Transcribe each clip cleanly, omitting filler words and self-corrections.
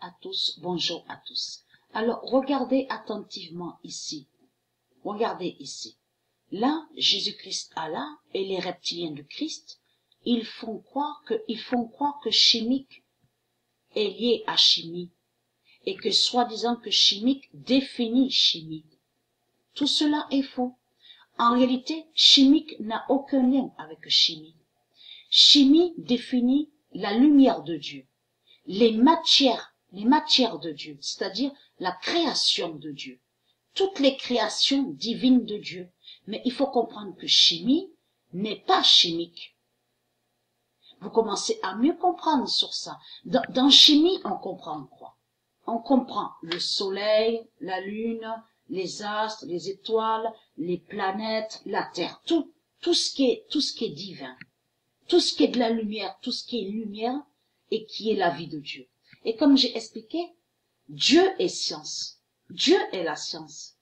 à tous, bonjour à tous. Alors, regardez attentivement ici. Regardez ici. Là, Jésus-Christ Allah et les reptiliens de Christ, ils font croire que chimique est lié à chimie et que soi-disant que chimique définit chimie. Tout cela est faux. En réalité, chimique n'a aucun lien avec chimie. Chimie définit la lumière de Dieu, les matières de Dieu, c'est-à-dire la création de Dieu, toutes les créations divines de Dieu. Mais il faut comprendre que chimie n'est pas chimique. Vous commencez à mieux comprendre sur ça. Dans chimie, on comprend quoi? On comprend le soleil, la lune, les astres, les étoiles, les planètes, la terre, tout ce qui est divin, tout ce qui est de la lumière, tout ce qui est lumière et qui est la vie de Dieu. Et comme j'ai expliqué, Dieu est science. Dieu est la science.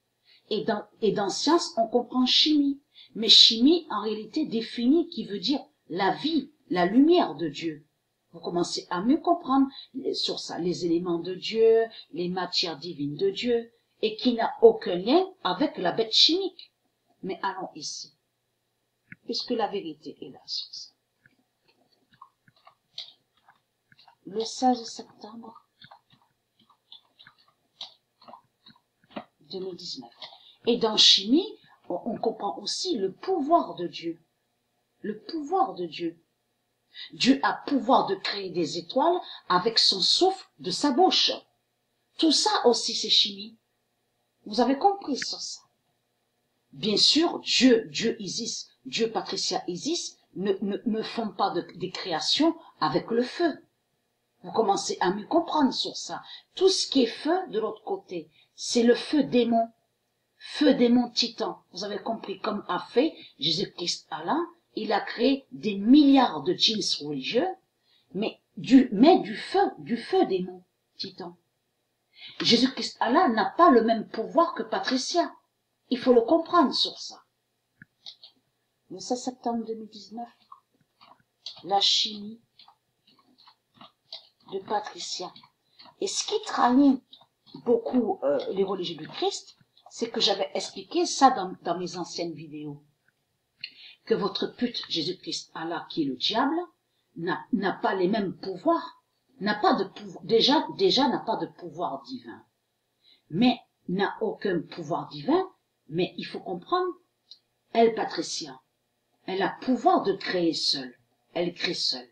Et dans science, on comprend chimie. Mais chimie, en réalité, définit qui veut dire la vie, la lumière de Dieu. Vous commencez à mieux comprendre sur ça, les éléments de Dieu, les matières divines de Dieu, et qui n'a aucun lien avec la bête chimique. Mais allons ici, puisque la vérité est là sur ça. Le 16 septembre 2019. Et dans chimie, on comprend aussi le pouvoir de Dieu. Le pouvoir de Dieu. Dieu a pouvoir de créer des étoiles avec son souffle de sa bouche. Tout ça aussi, c'est chimie. Vous avez compris sur ça. Bien sûr, Dieu Isis, Dieu Patricia Isis ne font pas des créations avec le feu. Vous commencez à mieux comprendre sur ça. Tout ce qui est feu de l'autre côté, c'est le feu démon titan. Vous avez compris, comme a fait Jésus-Christ Allah, il a créé des milliards de djinns religieux, mais du feu démon titan. Jésus-Christ Allah n'a pas le même pouvoir que Patricia. Il faut le comprendre sur ça. Le 16 septembre 2019, la chimie de Patricia. Et ce qui trahit beaucoup les religieux du Christ, c'est que j'avais expliqué ça dans mes anciennes vidéos. Que votre pute Jésus-Christ Allah, qui est le diable, n'a pas les mêmes pouvoirs, n'a pas de pouvoir, déjà n'a pas de pouvoir divin. Mais n'a aucun pouvoir divin, mais il faut comprendre, elle, Patricia, elle a pouvoir de créer seule, elle crée seule,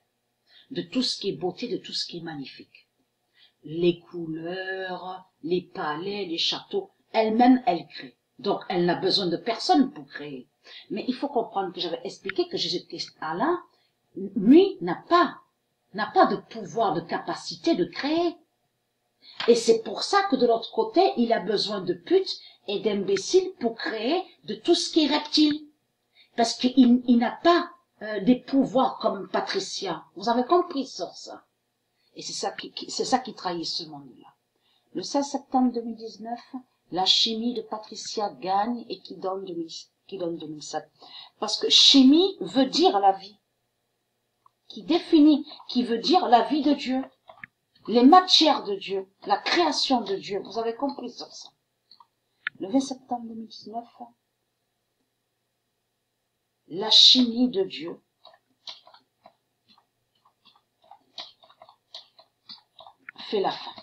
de tout ce qui est beauté, de tout ce qui est magnifique. Les couleurs, les palais, les châteaux, elle-même, elle crée. Donc, elle n'a besoin de personne pour créer. Mais il faut comprendre que j'avais expliqué que Jésus-Christ Allah, lui, n'a pas de pouvoir, de capacité de créer. Et c'est pour ça que de l'autre côté, il a besoin de putes et d'imbéciles pour créer de tout ce qui est reptile. Parce qu'il n'a pas des pouvoirs comme Patricia. Vous avez compris sur ça. Et c'est ça qui trahit ce monde-là. Le 16 septembre 2019, la chimie de Patricia gagne et qui donne 2007. Parce que chimie veut dire la vie. Qui veut dire la vie de Dieu. Les matières de Dieu. La création de Dieu. Vous avez compris sur ça. Le 20 septembre 2019, la chimie de Dieu fait la fin.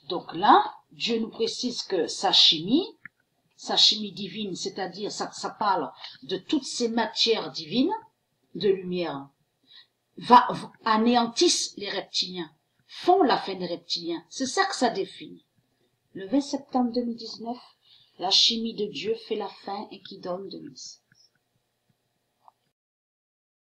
Donc là, Dieu nous précise que sa chimie divine, c'est-à-dire ça parle de toutes ces matières divines de lumière, anéantissent les reptiliens, font la fin des reptiliens. C'est ça que ça définit. Le 20 septembre 2019, la chimie de Dieu fait la fin et qui donne 2007.